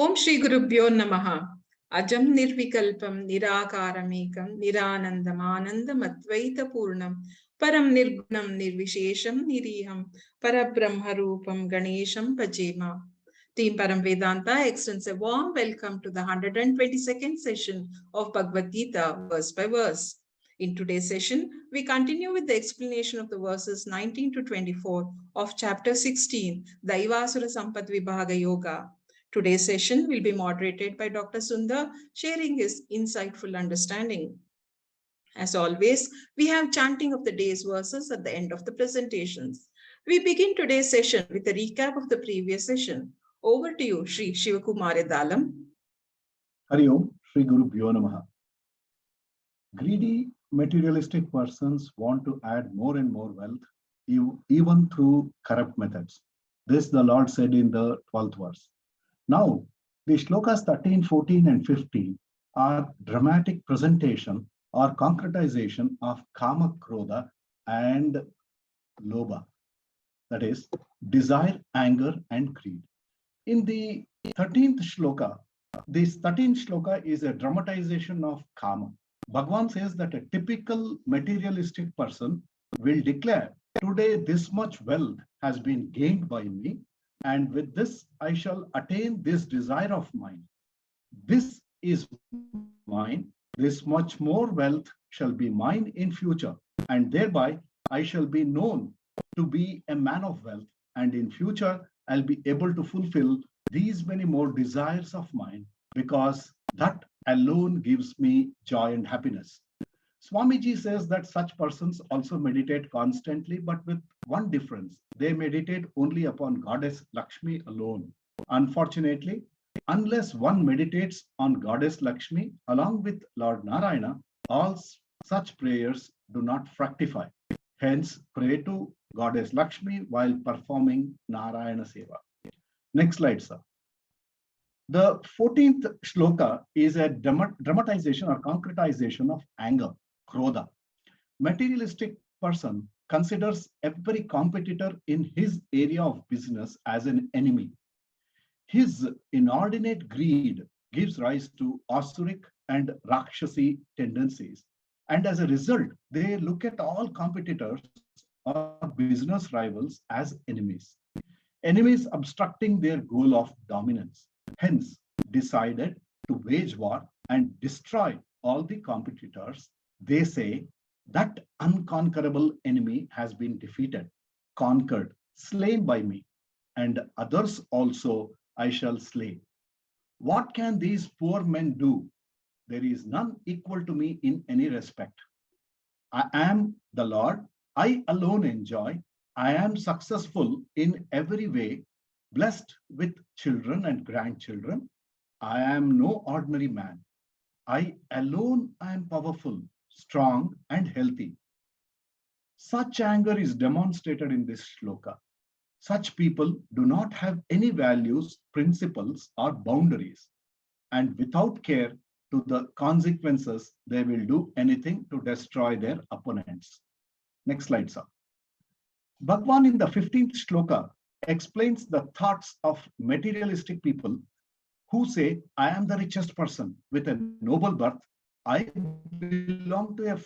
Om Shri Gurubhyo Namaha. Ajam Nirvikalpam Nirakaramekam Niranandam Anandam Advaita Purnam Param Nirgunam Nirvishesham Niriham Parabrahmarupam Ganesham Pajema. Team Param Vedanta extends a warm welcome to the 122nd session of Bhagavad Gita, verse by verse. In today's session, we continue with the explanation of the verses 19 to 24 of chapter 16, Daivasura Sampath Vibhaga Yoga. Today's session will be moderated by Dr. Sundar, sharing his insightful understanding. As always, we have chanting of the day's verses at the end of the presentations. We begin today's session with a recap of the previous session. Over to you, Sri Shivakumara Dalam. Hari Om, Shri Gurubhyo Namaha. Greedy, materialistic persons want to add more and more wealth, even through corrupt methods. This the Lord said in the 12th verse. Now, the shlokas 13, 14, and 15 are dramatic presentation or concretization of kama, krodha, and lobha. That is, desire, anger, and greed. In the 13th shloka, this 13th shloka is a dramatization of kama. Bhagavan says that a typical materialistic person will declare, today this much wealth has been gained by me, and with this I shall attain this desire of mine. This is mine, this much more wealth shall be mine in future, and thereby I shall be known to be a man of wealth, and in future I'll be able to fulfill these many more desires of mine, because that alone gives me joy and happiness. Swamiji says that such persons also meditate constantly, but with one difference. They meditate only upon Goddess Lakshmi alone. Unfortunately, unless one meditates on Goddess Lakshmi along with Lord Narayana, all such prayers do not fructify. Hence, pray to Goddess Lakshmi while performing Narayana Seva. Next slide, sir. The 14th shloka is a dramatization or concretization of anger, krodha. Materialistic person considers every competitor in his area of business as an enemy. His inordinate greed gives rise to asurik and rakshasi tendencies. And as a result, they look at all competitors or business rivals as enemies. Enemies obstructing their goal of dominance. Hence, decided to wage war and destroy all the competitors. They say that unconquerable enemy has been defeated, conquered, slain by me, and others also I shall slay. What can these poor men do? There is none equal to me in any respect. I am the Lord, I alone enjoy, I am successful in every way, blessed with children and grandchildren. I am no ordinary man. I alone am powerful, strong, and healthy. Such anger is demonstrated in this shloka. Such people do not have any values, principles, or boundaries, and without care to the consequences, they will do anything to destroy their opponents. Next slide, sir. Bhagavan in the 15th shloka explains the thoughts of materialistic people who say, I am the richest person with a noble birth. I belong to a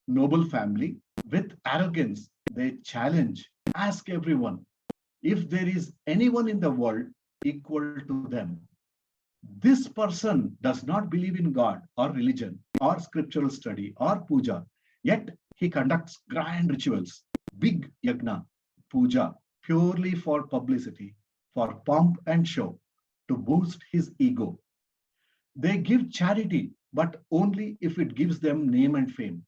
noble family. With arrogance, they challenge, ask everyone if there is anyone in the world equal to them. This person does not believe in God or religion or scriptural study or puja, yet he conducts grand rituals, big yagna, puja, purely for publicity, for pomp and show, to boost his ego. They give charity, but only if it gives them name and fame.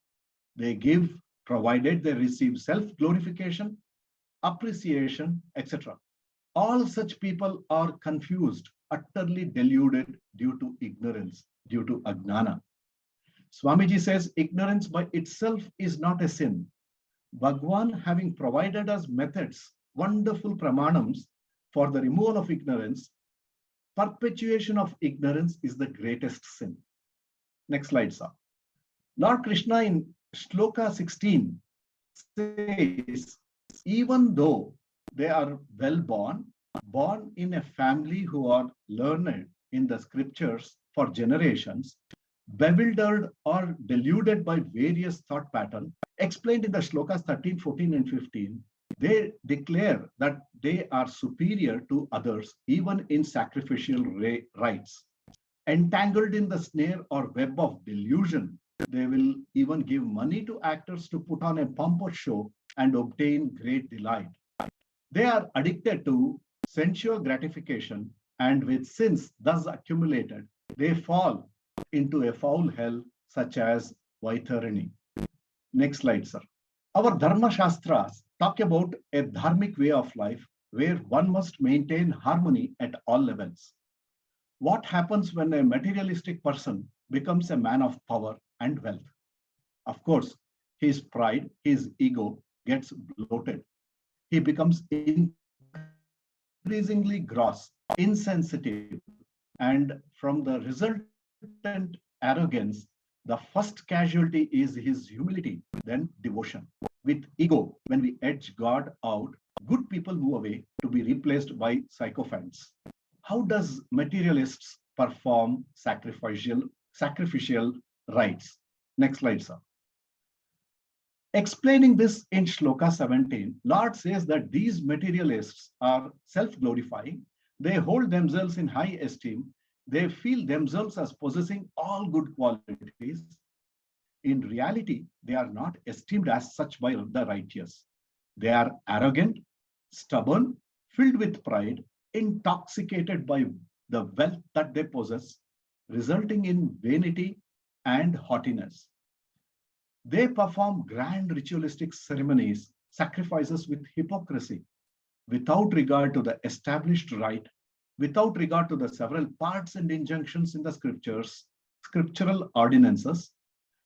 They give, provided they receive self-glorification, appreciation, etc. All such people are confused, utterly deluded due to ignorance, due to Jnana. Swamiji says ignorance by itself is not a sin. Bhagavan, having provided us methods, wonderful pramanams for the removal of ignorance, perpetuation of ignorance is the greatest sin. Next slide, sir. Lord Krishna in Shloka 16 says, even though they are well born in a family who are learned in the scriptures for generations, bewildered or deluded by various thought patterns explained in the shlokas 13, 14, and 15, they declare that they are superior to others, even in sacrificial rites. Entangled in the snare or web of delusion, they will even give money to actors to put on a pompous show and obtain great delight. They are addicted to sensual gratification, and with sins thus accumulated, they fall into a foul hell such as Vaitharani. Next slide, sir. Our Dharma Shastras talk about a dharmic way of life where one must maintain harmony at all levels. What happens when a materialistic person becomes a man of power and wealth? Of course, his pride, his ego gets bloated. He becomes increasingly gross, insensitive, and from the resultant arrogance, the first casualty is his humility, then devotion. With ego, when we edge God out, good people move away to be replaced by sycophants. How does materialists perform sacrificial rites? Next slide, sir. Explaining this in Shloka 17, Lord says that these materialists are self-glorifying. They hold themselves in high esteem. They feel themselves as possessing all good qualities. In reality, they are not esteemed as such by the righteous. They are arrogant, stubborn, filled with pride, intoxicated by the wealth that they possess, resulting in vanity and haughtiness. They perform grand ritualistic ceremonies, sacrifices with hypocrisy, without regard to the established right, without regard to the several parts and injunctions in the scriptures, scriptural ordinances,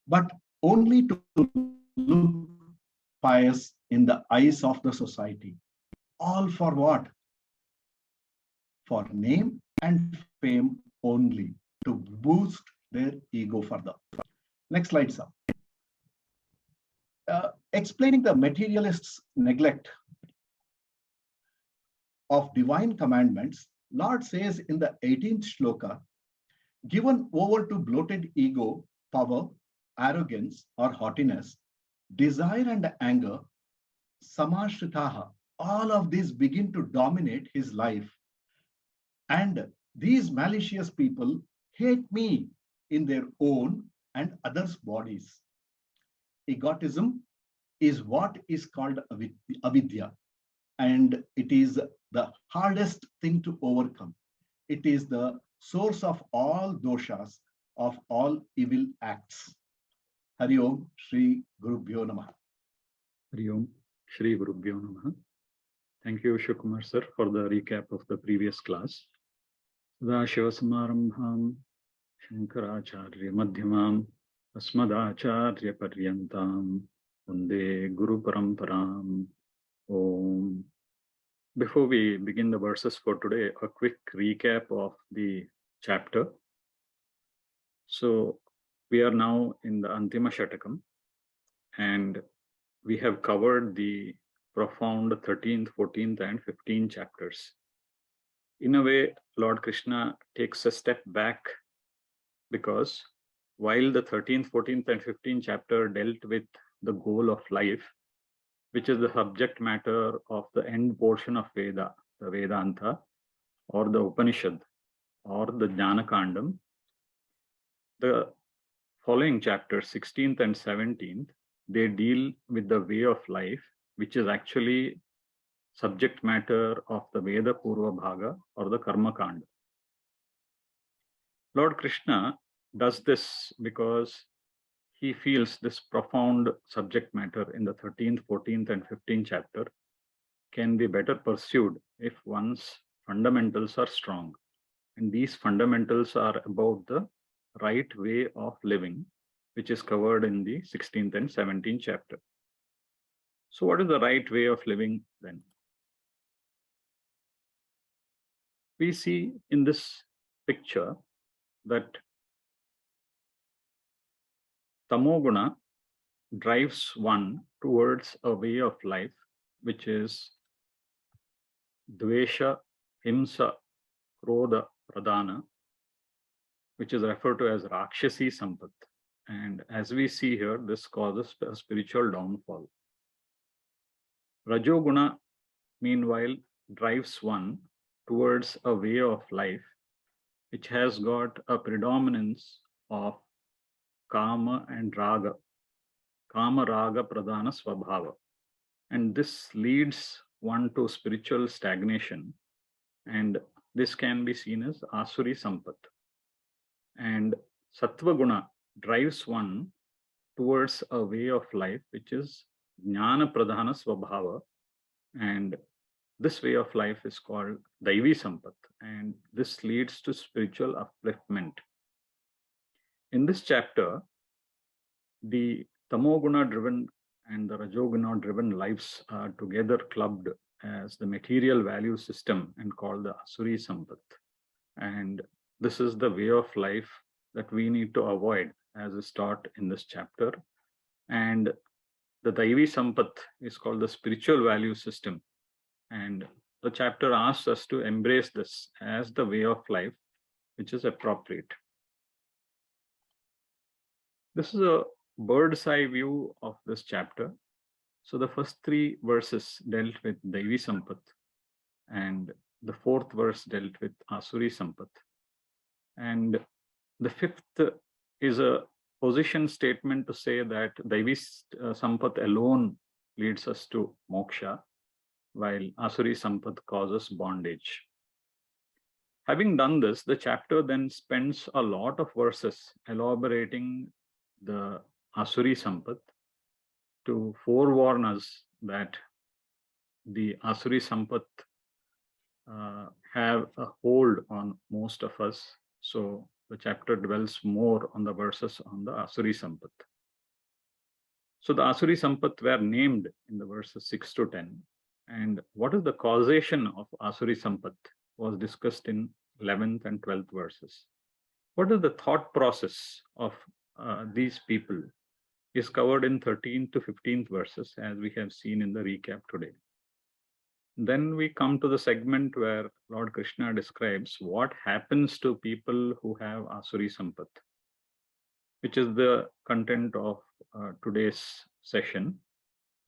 but only to look pious in the eyes of the society. All for what? For name and fame only, to boost their ego further. Next slide, sir. Explaining the materialists' neglect of divine commandments, Lord says in the 18th shloka, given over to bloated ego, power, arrogance, or haughtiness, desire and anger, samashritaha, all of these begin to dominate his life. And these malicious people hate me in their own and others' bodies. Egotism is what is called avidya, and it is the hardest thing to overcome. It is the source of all doshas, of all evil acts. Hari Om, Shri Gurubhyo Namaha. Hari Om, Shri Gurubhyo Namaha. Thank you, Shukumar sir, for the recap of the previous class. Sadashivasamarambham Shankaracharya Madhyamam Asmadacharya Paryantam Vande Guru Paramparam. Om. Before we begin the verses for today, a quick recap of the chapter. So we are now in the Antima Shatakam, and we have covered the profound 13th, 14th, and 15th chapters. In a way, Lord Krishna takes a step back, because while the 13th, 14th, and 15th chapter dealt with the goal of life, which is the subject matter of the end portion of Veda, the Vedanta, or the Upanishad, or the Jnana Kandam, the following chapters, 16th and 17th, they deal with the way of life, which is actually subject matter of the Veda Purva Bhaga, or the Karma Kanda. Lord Krishna does this because he feels this profound subject matter in the 13th, 14th, and 15th chapter can be better pursued if one's fundamentals are strong. And these fundamentals are about the right way of living, which is covered in the 16th and 17th chapter. So what is the right way of living then? We see in this picture that Tamoguna drives one towards a way of life which is Dvesha, Himsa, Krodha, Pradhana, which is referred to as Rakshasi sampath. And as we see here, this causes a spiritual downfall. Rajoguna, meanwhile, drives one towards a way of life which has got a predominance of kama and raga, kama raga pradhana swabhava. And this leads one to spiritual stagnation. And this can be seen as asuri sampath. And sattva guna drives one towards a way of life which is jnana pradhana swabhava. And this way of life is called daivi sampath. And this leads to spiritual upliftment. In this chapter, the tamoguna driven and the rajoguna driven lives are together clubbed as the material value system and called the asuri sampath. And this is the way of life that we need to avoid, as is taught in this chapter. And the daivi sampath is called the spiritual value system. And the chapter asks us to embrace this as the way of life which is appropriate. This is a bird's eye view of this chapter. So the first three verses dealt with daivi sampath, and the fourth verse dealt with asuri sampath. And the fifth is a position statement to say that daivi sampath alone leads us to moksha, while asuri sampath causes bondage. Having done this, the chapter then spends a lot of verses elaborating the asuri sampath to forewarn us that the asuri sampath have a hold on most of us. So the chapter dwells more on the verses on the asuri sampath. So the asuri sampath were named in the verses 6 to 10. And what is the causation of asuri sampath was discussed in 11th and 12th verses. What is the thought process of these people is covered in 13th to 15th verses, as we have seen in the recap today. Then we come to the segment where Lord Krishna describes what happens to people who have asuri sampath, which is the content of today's session.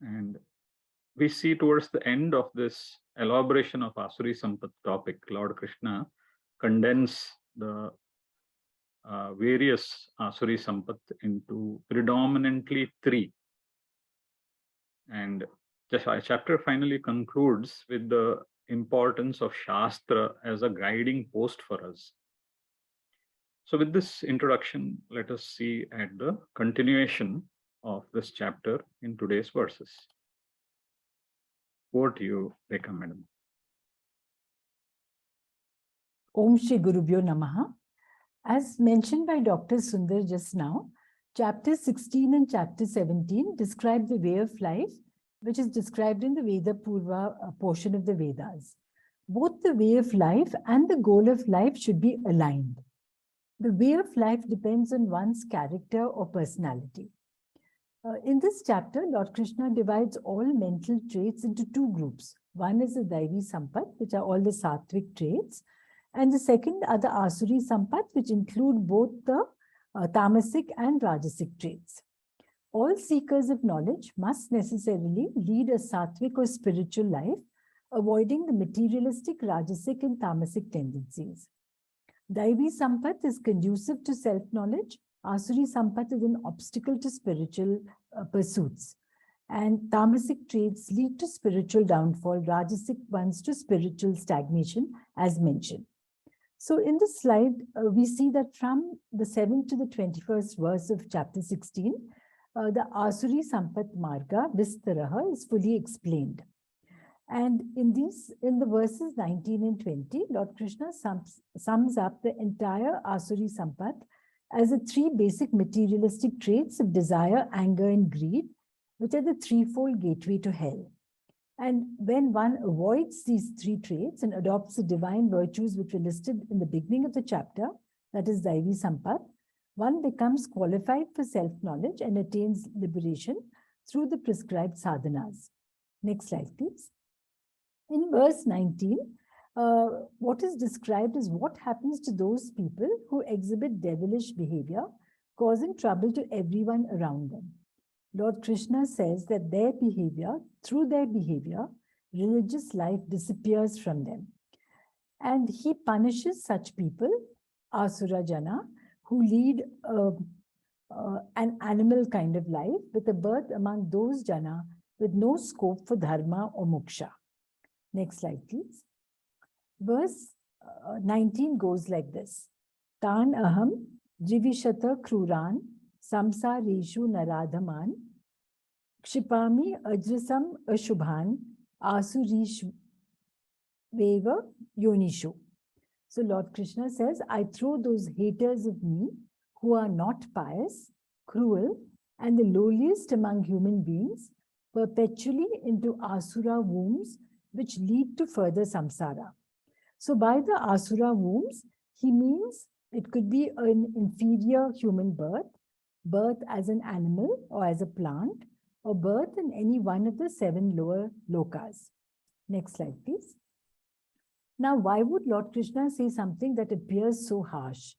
And we see towards the end of this elaboration of asuri sampath topic, Lord Krishna condense the various asuri sampath into predominantly three. And the chapter finally concludes with the importance of shastra as a guiding post for us. So with this introduction, let us see at the continuation of this chapter in today's verses. Over to you, Rekha Madam. Om Shri Gurubhyo Namaha. As mentioned by Dr. Sundar just now, chapter 16 and chapter 17 describe the way of life, which is described in the Veda Purva portion of the Vedas. Both the way of life and the goal of life should be aligned. The way of life depends on one's character or personality. In this chapter, Lord Krishna divides all mental traits into two groups. One is the Daivi Sampath, which are all the sattvic traits, and the second are the Asuri Sampath, which include both the tamasic and rajasic traits. All seekers of knowledge must necessarily lead a sattvic or spiritual life, avoiding the materialistic, rajasic and tamasic tendencies. Daivi Sampath is conducive to self-knowledge. Asuri Sampath is an obstacle to spiritual pursuits. And tamasic traits lead to spiritual downfall, rajasic ones to spiritual stagnation, as mentioned. So in this slide, we see that from the 7th to the 21st verse of chapter 16, the Asuri Sampath Maarga, Vistaraha, is fully explained. And in the verses 19 and 20, Lord Krishna sums up the entire Asuri Sampath as the three basic materialistic traits of desire, anger, and greed, which are the threefold gateway to hell. And when one avoids these three traits and adopts the divine virtues which were listed in the beginning of the chapter, that is Daivi Sampath, one becomes qualified for self-knowledge and attains liberation through the prescribed sadhanas. Next slide, please. In verse 19, what is described is what happens to those people who exhibit devilish behavior, causing trouble to everyone around them. Lord Krishna says that through their behavior, religious life disappears from them. And he punishes such people, asura jana, who lead an animal kind of life with a birth among those jana with no scope for dharma or moksha. Next slide, please. Verse 19 goes like this. Tan aham jivishata kruran samsareshu naradhaman kshipami ajrasam ashubhan asurish veva yonishu. So Lord Krishna says, I throw those haters of me who are not pious, cruel, and the lowliest among human beings perpetually into asura wombs which lead to further samsara. So by the asura wombs, he means it could be an inferior human birth as an animal or as a plant, or birth in any one of the 7 lower lokas. Next slide, please. Now, why would Lord Krishna say something that appears so harsh?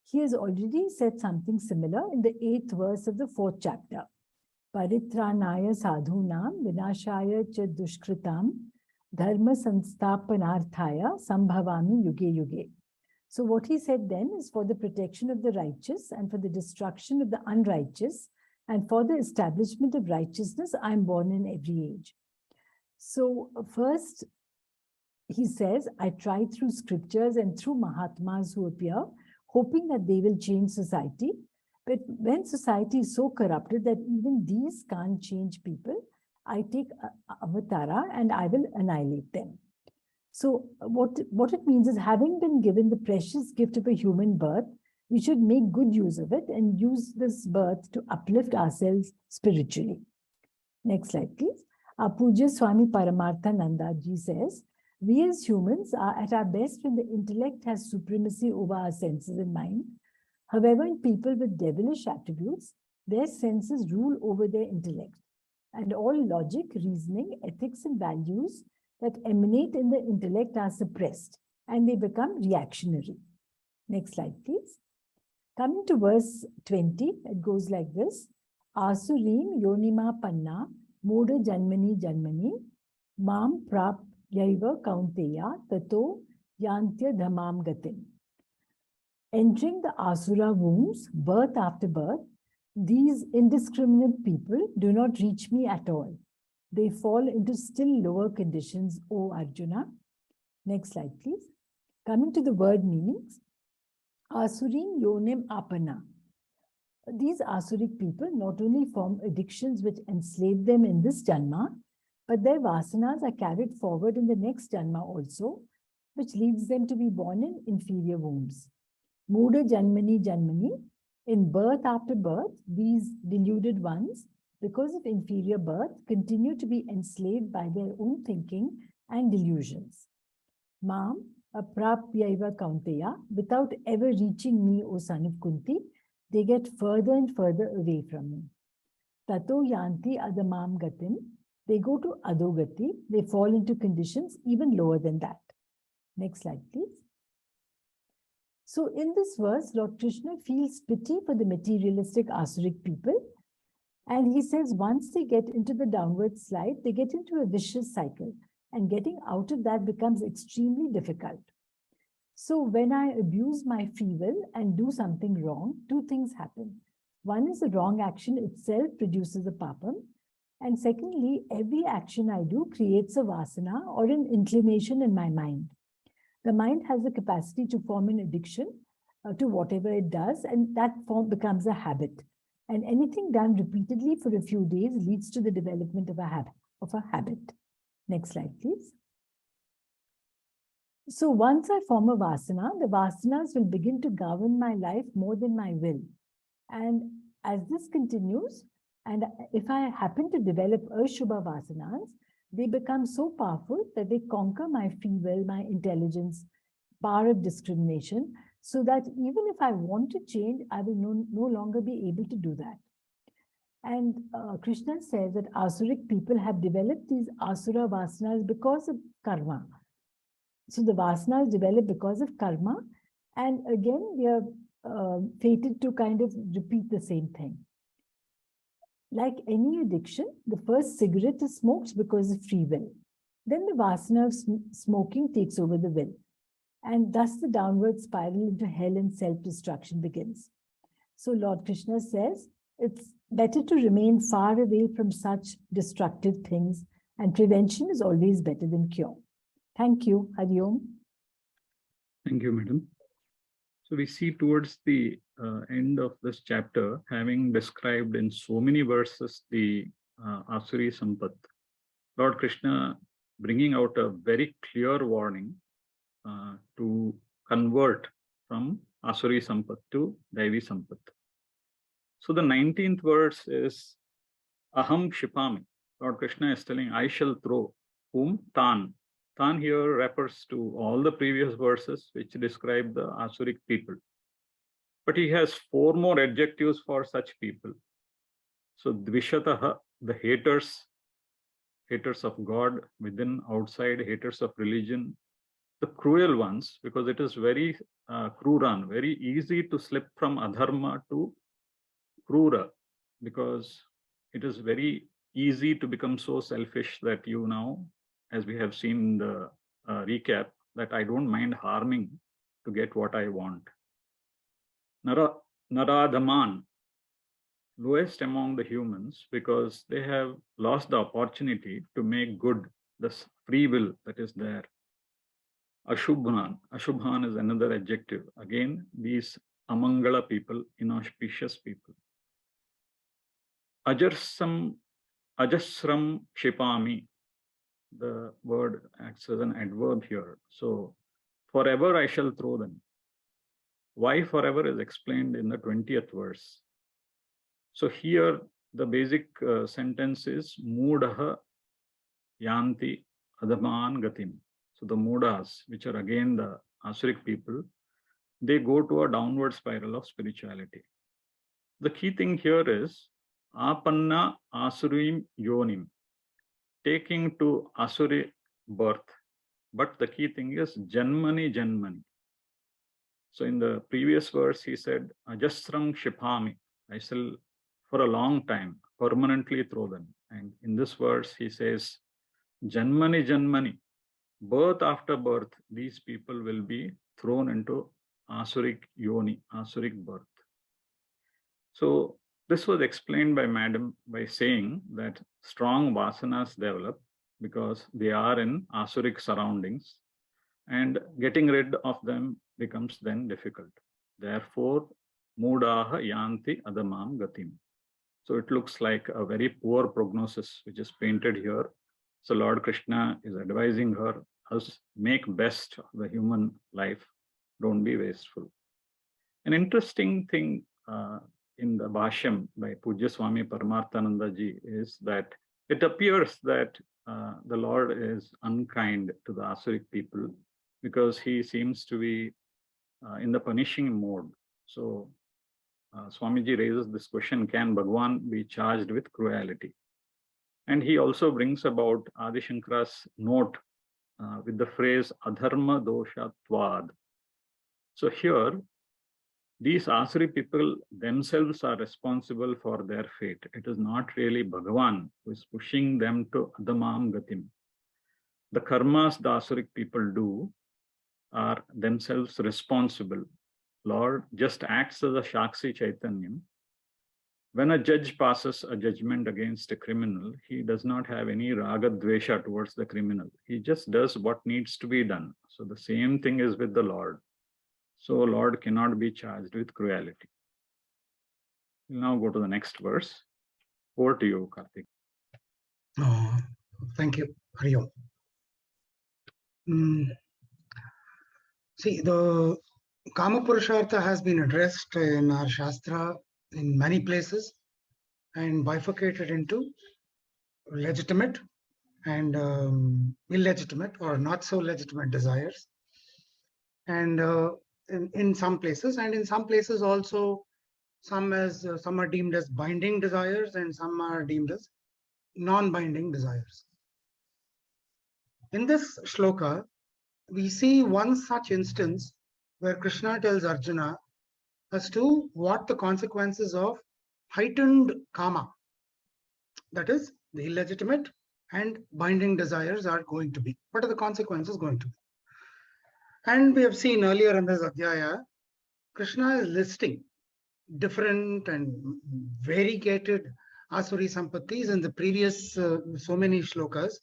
He has already said something similar in the 8th verse of the 4th chapter. Paritranaya sadhunam vinashaya cha dushkritam dharma sanstapanarthaya sambhavami yuge yuge. So what he said then is for the protection of the righteous and for the destruction of the unrighteous and for the establishment of righteousness, I am born in every age. So first, he says, I try through scriptures and through Mahatmas who appear, hoping that they will change society. But when society is so corrupted that even these can't change people, I take avatara and I will annihilate them. So what it means is, having been given the precious gift of a human birth, we should make good use of it and use this birth to uplift ourselves spiritually. Next slide, please. Our Puja Swami Paramarthananda ji says, we as humans are at our best when the intellect has supremacy over our senses and mind. However, in people with devilish attributes, their senses rule over their intellect. And all logic, reasoning, ethics, and values that emanate in the intellect are suppressed and they become reactionary. Next slide, please. Coming to verse 20, it goes like this. Asurim yonima panna moda janmani janmani mam prap yaiva kaunteya tato yantya dhamam gatim. Entering the asura wombs, birth after birth, these indiscriminate people do not reach me at all. They fall into still lower conditions, O Arjuna. Next slide, please. Coming to the word meanings. Asurim yonim apana. These asuric people not only form addictions which enslave them in this janma, but their vasanas are carried forward in the next janma also, which leads them to be born in inferior wombs. Muda janmani janmani. In birth after birth, these deluded ones, because of inferior birth, continue to be enslaved by their own thinking and delusions. Mam aprapyaiva kaunteya, without ever reaching me, O son of Kunti, they get further and further away from me. Tato yanti adamam gatim, they go to adogati, they fall into conditions even lower than that. Next slide, please. So in this verse, Lord Krishna feels pity for the materialistic asuric people. And he says once they get into the downward slide, they get into a vicious cycle. And getting out of that becomes extremely difficult. So when I abuse my free will and do something wrong, 2 things happen. One is the wrong action itself produces a papam. And secondly, every action I do creates a vasana or an inclination in my mind. The mind has the capacity to form an addiction to whatever it does, and that form becomes a habit. And anything done repeatedly for a few days leads to the development of a habit. Next slide, please. So once I form a vasana, the vasanas will begin to govern my life more than my will. And as this continues, and if I happen to develop ashubha vasanas, they become so powerful that they conquer my free will, my intelligence, power of discrimination, so that even if I want to change, I will no longer be able to do that. And Krishna says that asuric people have developed these asura vasanas because of karma. So the vasanas develop because of karma, and again we are fated to kind of repeat the same thing. Like any addiction, the first cigarette is smoked because of free will. Then the vasana of smoking takes over the will, and thus the downward spiral into hell and self-destruction begins. So Lord Krishna says it's better to remain far away from such destructive things, and prevention is always better than cure. Thank you. Hari Om. Thank you, madam. So we see towards the end of this chapter, having described in so many verses the asuri sampath, Lord Krishna bringing out a very clear warning to convert from asuri sampath to daivi sampath. So the 19th verse is aham shipami. Lord Krishna is telling, I shall throw. Whom? Tan. Tan here refers to all the previous verses which describe the asurik people. But he has 4 more adjectives for such people. So dvishataha, the haters of God within, outside, haters of religion, the cruel ones, because it is very kruran, very easy to slip from adharma to krura, because it is very easy to become so selfish that you now, as we have seen in the recap, that I don't mind harming to get what I want. Naradaman, lowest among the humans, because they have lost the opportunity to make good the free will that is there. Ashubhan is another adjective. Again, these amangala people, inauspicious people. Ajasram shipami, the word acts as an adverb here. So forever I shall throw them. Why forever is explained in the 20th verse. So here the basic sentence is mudhah yanti adaman gatim. So the mudhas, which are again the asurik people, they go to a downward spiral of spirituality. The key thing here is apanna asurim yonim, taking to asuri birth. But the key thing is janmani. So in the previous verse, he said, ajasram shipami, I shall for a long time permanently throw them. And in this verse, he says, janmani, birth after birth, these people will be thrown into asurik yoni, asurik birth. So this was explained by Madam by saying that strong vasanas develop because they are in asurik surroundings, and getting rid of them becomes then difficult. Therefore, mudaha yanti adamam gatim. So it looks like a very poor prognosis which is painted here. So Lord Krishna is advising her, us make best of the human life, don't be wasteful. An interesting thing in the Bhashyam by Pujya Swami Paramarthananda ji is that it appears that the Lord is unkind to the Asurik people because he seems to be in the punishing mode. So Swamiji raises this question, can Bhagwan be charged with cruelty? And he also brings about Adi Shankara's note with the phrase adharma dosha tvad. So here, these Asuri people themselves are responsible for their fate. It is not really Bhagavan who is pushing them to adamam gatim. The karmas the Asurik people do are themselves responsible. Lord just acts as a Shakshi Chaitanyam. When a judge passes a judgment against a criminal, he does not have any raga dvesha towards the criminal. He just does what needs to be done. So the same thing is with the Lord. So Lord cannot be charged with cruelty. We'll now go to the next verse. Over to you, Karthik. Thank you. Hari Om. See, the Kama Purushartha has been addressed in our Shastra in many places and bifurcated into legitimate and illegitimate or not so legitimate desires. And in some places, and in some places also, some are deemed as binding desires and some are deemed as non-binding desires. In this shloka, we see one such instance where Krishna tells Arjuna as to what the consequences of heightened kama, that is, the illegitimate and binding desires, are going to be. What are the consequences going to be? And we have seen earlier in this Adhyaya, Krishna is listing different and variegated asuri sampattis in the previous so many shlokas.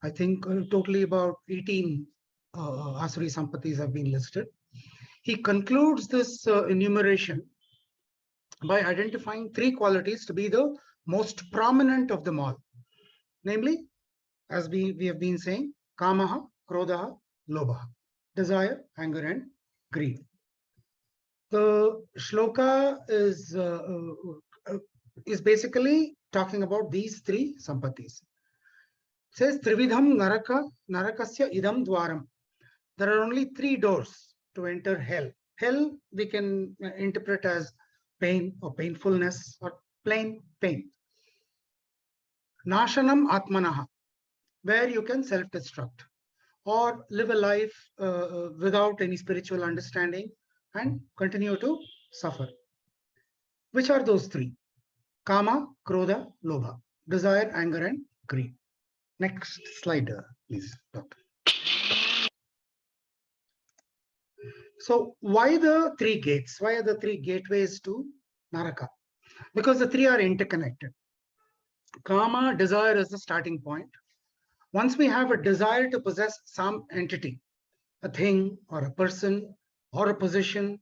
I think totally about 18 asuri sampattis have been listed. He concludes this enumeration by identifying three qualities to be the most prominent of them all. Namely, as we have been saying, kamaha, krodha, lobha, desire, anger, and greed. The shloka is basically talking about these three sampattis. It says, Trividham narakasya idam dwaram. There are only three doors to enter hell. Hell we can interpret as pain or painfulness or plain pain. Nashanam atmanaha, where you can self-destruct or live a life without any spiritual understanding and continue to suffer. Which are those three? Kama, krodha, lobha. Desire, anger, and greed. Next slide, please, Doctor. So why the three gates? Why are the three gateways to Naraka? Because the three are interconnected. Kama, desire, is the starting point. Once we have a desire to possess some entity, a thing or a person or a position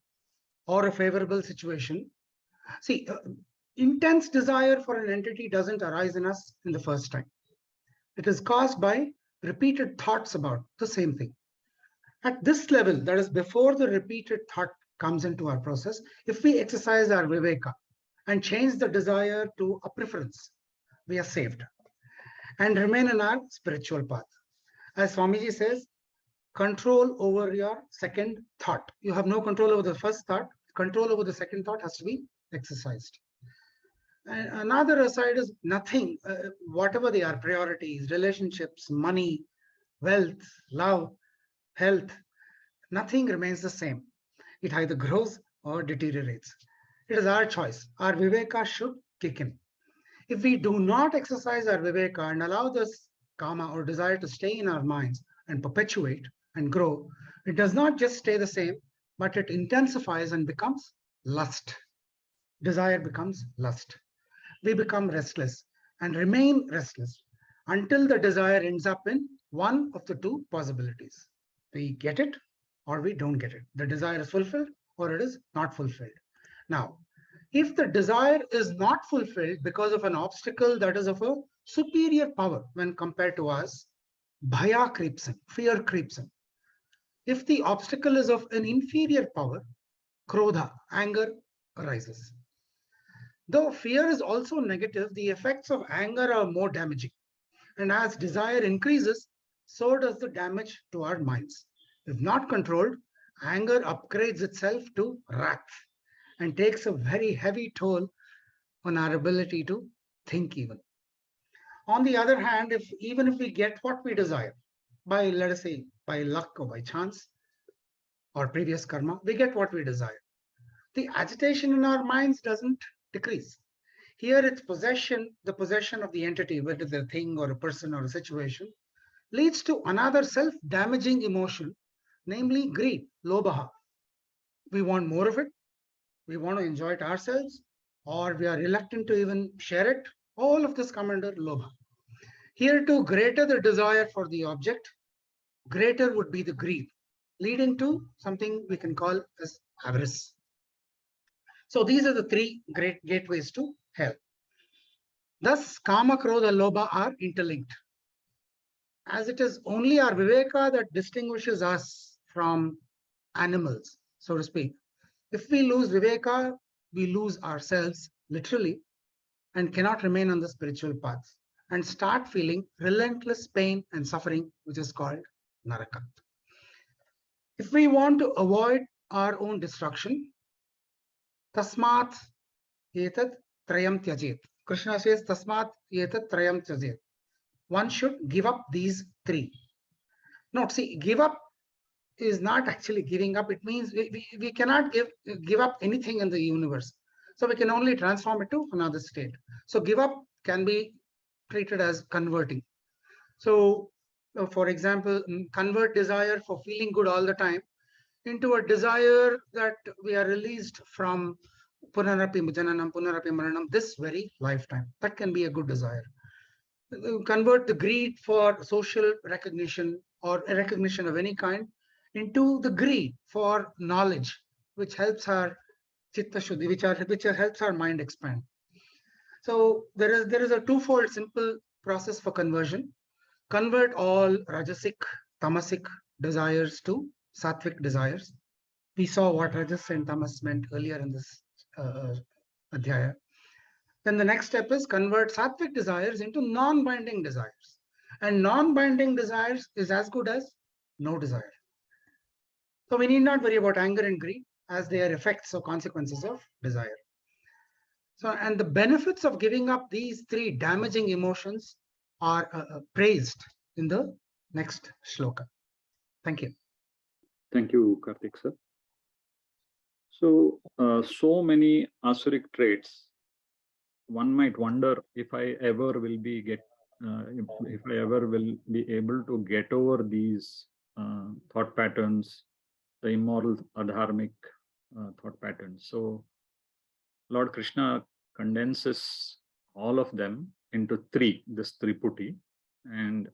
or a favorable situation, see, intense desire for an entity doesn't arise in us in the first time. It is caused by repeated thoughts about the same thing. At this level, that is before the repeated thought comes into our process, if we exercise our viveka and change the desire to a preference, we are saved and remain in our spiritual path. As Swamiji says, control over your second thought. You have no control over the first thought. Control over the second thought has to be exercised. And another aside is nothing, whatever they are, priorities, relationships, money, wealth, love, health, nothing remains the same. It either grows or deteriorates. It is our choice. Our viveka should kick in. If we do not exercise our viveka and allow this kama or desire to stay in our minds and perpetuate and grow, it does not just stay the same, but it intensifies and becomes lust. Desire becomes lust. We become restless and remain restless until the desire ends up in one of the two possibilities. We get it or we don't get it. The desire is fulfilled or it is not fulfilled. Now, if the desire is not fulfilled because of an obstacle that is of a superior power when compared to us, bhaya creeps in, fear creeps in. If the obstacle is of an inferior power, krodha, anger, arises. Though fear is also negative, the effects of anger are more damaging. And as desire increases, so does the damage to our minds. If not controlled, anger upgrades itself to wrath and takes a very heavy toll on our ability to think even. On the other hand, even if we get what we desire, by, let us say, by luck or by chance or previous karma, we get what we desire, the agitation in our minds doesn't decrease. Here it's possession, the possession of the entity, whether it's a thing or a person or a situation, leads to another self-damaging emotion, namely greed, lobha. We want more of it, we want to enjoy it ourselves, or we are reluctant to even share it. All of this come under lobha. Here too, greater the desire for the object, greater would be the greed, leading to something we can call as avarice. So these are the three great gateways to hell. Thus, kama, krodha, lobha are interlinked. As it is only our viveka that distinguishes us from animals, so to speak. If we lose viveka, we lose ourselves literally and cannot remain on the spiritual path and start feeling relentless pain and suffering, which is called naraka. If we want to avoid our own destruction, tasmat etat trayam tyajet. Krishna says, tasmat etat trayam tyajet. One should give up these three. Note, see, give up is not actually giving up. It means we cannot give up anything in the universe. So we can only transform it to another state. So give up can be treated as converting. So for example, convert desire for feeling good all the time into a desire that we are released from punarapi jananam, punarapi maranam this very lifetime. That can be a good desire. Convert the greed for social recognition or recognition of any kind into the greed for knowledge, which helps our chitta shuddhi, which helps our mind expand. So there is a twofold simple process for conversion. Convert all rajasic, tamasic desires to sattvic desires. We saw what rajas and tamas meant earlier in this adhyaya. Then the next step is convert sattvic desires into non-binding desires. And non-binding desires is as good as no desire. So we need not worry about anger and greed as they are effects or consequences of desire. So, and the benefits of giving up these three damaging emotions are praised in the next shloka. Thank you. Thank you, Karthik sir. So, so many asuric traits. One might wonder if I ever will be if I ever will be able to get over these thought patterns, the immoral, adharmic thought patterns. So, Lord Krishna condenses all of them into three, this triputi. And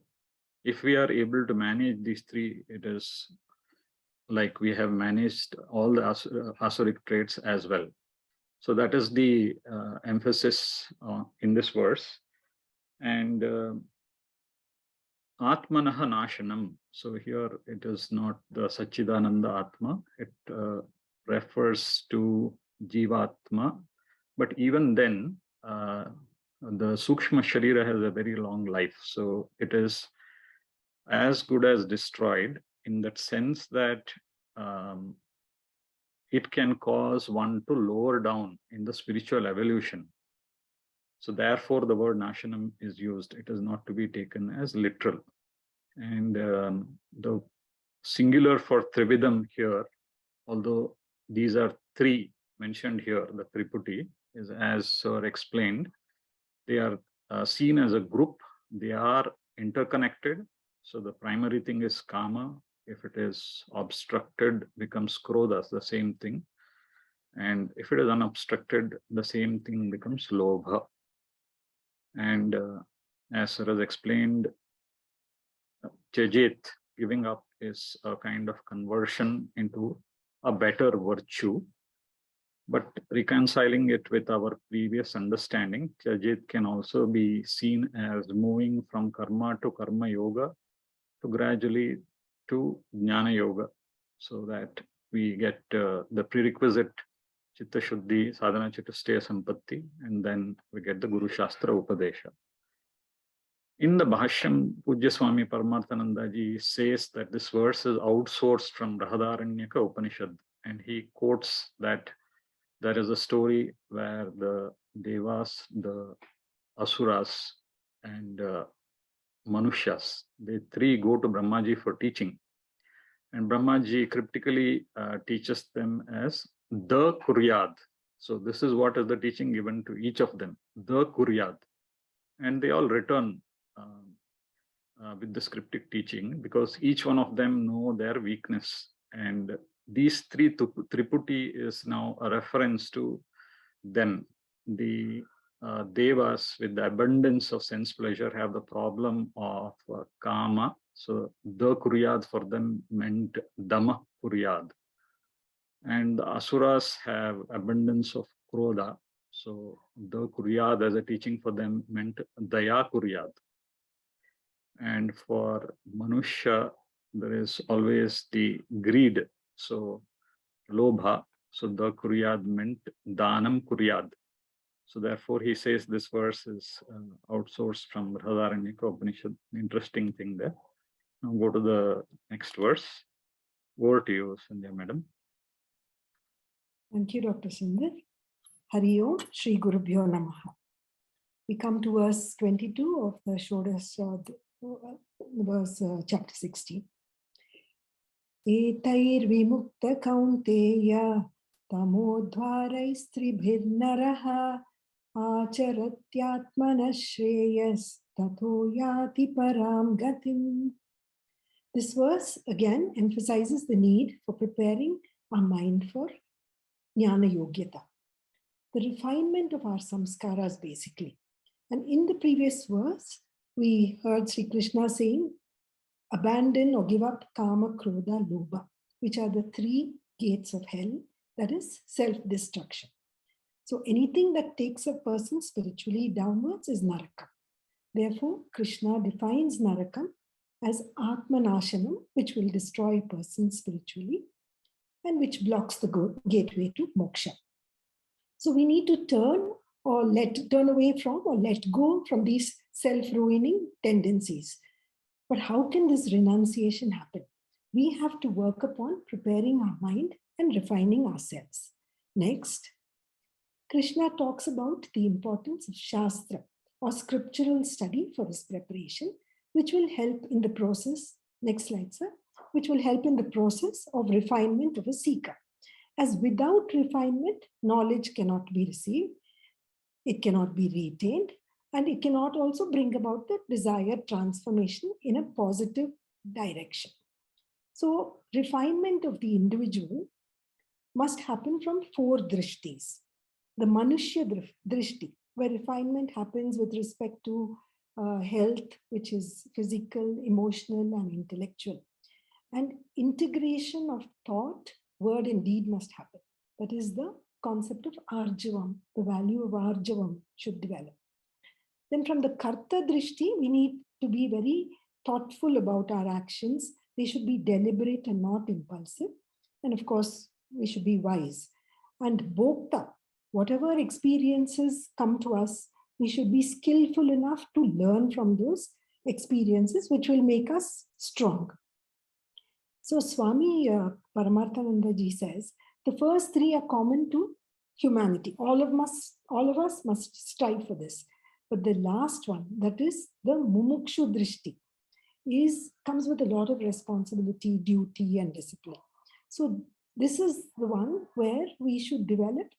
if we are able to manage these three, it is like we have managed all the asuric traits as well. So that is the emphasis in this verse. And Atmanaha Nashanam. So here it is not the Sachidananda Atma. It refers to Jivatma. But even then, the Sukshma Sharira has a very long life. So it is as good as destroyed in that sense that it can cause one to lower down in the spiritual evolution. So therefore, the word Nashanam is used. It is not to be taken as literal. And the singular for Trividam here, although these are three mentioned here, the Triputi, is as Sir explained, they are seen as a group. They are interconnected. So the primary thing is Kama. If it is obstructed, becomes Krodha, the same thing. And if it is unobstructed, the same thing becomes Lobha. And as Sir has explained, Chejit, giving up, is a kind of conversion into a better virtue. But reconciling it with our previous understanding, Chejit can also be seen as moving from karma to karma yoga to gradually to Jnana yoga, so that we get the prerequisite Chitta Shuddhi, Sadhana Chatusteya Sampatti, and then we get the Guru Shastra Upadesha. In the Bhashyam, Pujya Swami Paramarthananda ji says that this verse is outsourced from Brahadaranyaka Upanishad, and he quotes that there is a story where the Devas, the Asuras, and Manushas, they three go to Brahmaji for teaching. And Brahmaji cryptically teaches them as the Kuryad. So this is what is the teaching given to each of them, the Kuryad. And they all return with the cryptic teaching because each one of them know their weakness. And these three Triputi is now a reference to them. The Devas with the abundance of sense pleasure have the problem of Kama. So the Kuryad for them meant Dama Kuryad. And the Asuras have abundance of Krodha. So the Kuryad as a teaching for them meant Daya Kuryad. And for Manushya, there is always the greed. So Lobha. So the Kuryad meant Danam Kuryad. So therefore, he says this verse is outsourced from Brahadaranyaka Upanishad. Interesting thing there. Now go to the next verse. Over to you, Sandhya Madam. Thank you, Dr. Sundar. Hari Om, Shri Gurubhyo Namaha. We come to verse 22 of the Shodas, verse chapter 16. Etairvimukta kaunteya tamodhvaraistribhirnaraha acharatyatmana shreyas tato yati param gatim. This verse again emphasizes the need for preparing our mind for Jnana Yogyata, the refinement of our samskaras basically. And in the previous verse, we heard Sri Krishna saying, abandon or give up kama, krodha, lobha, which are the three gates of hell, that is self-destruction. So anything that takes a person spiritually downwards is naraka. Therefore, Krishna defines naraka as atmanashanam, which will destroy a person spiritually and which blocks the gateway to moksha. So we need to turn away from or let go from these self-ruining tendencies. But how can this renunciation happen? We have to work upon preparing our mind and refining ourselves. Next, Krishna talks about the importance of shastra or scriptural study for this preparation, which will help in the process, next slide, sir, which will help in the process of refinement of a seeker. As without refinement, knowledge cannot be received, it cannot be retained, and it cannot also bring about the desired transformation in a positive direction. So refinement of the individual must happen from four drishtis. The manushya drishti, where refinement happens with respect to health, which is physical, emotional, and intellectual. And integration of thought, word, and deed must happen. That is the concept of arjavam, the value of arjavam should develop. Then from the karta drishti, we need to be very thoughtful about our actions. They should be deliberate and not impulsive. And of course, we should be wise. And bhokta, whatever experiences come to us, we should be skillful enough to learn from those experiences, which will make us strong. So Swami Paramarthananda ji says, the first three are common to humanity. All of us must strive for this. But the last one, that is the mumukshu drishti, comes with a lot of responsibility, duty, and discipline. So this is the one where we should develop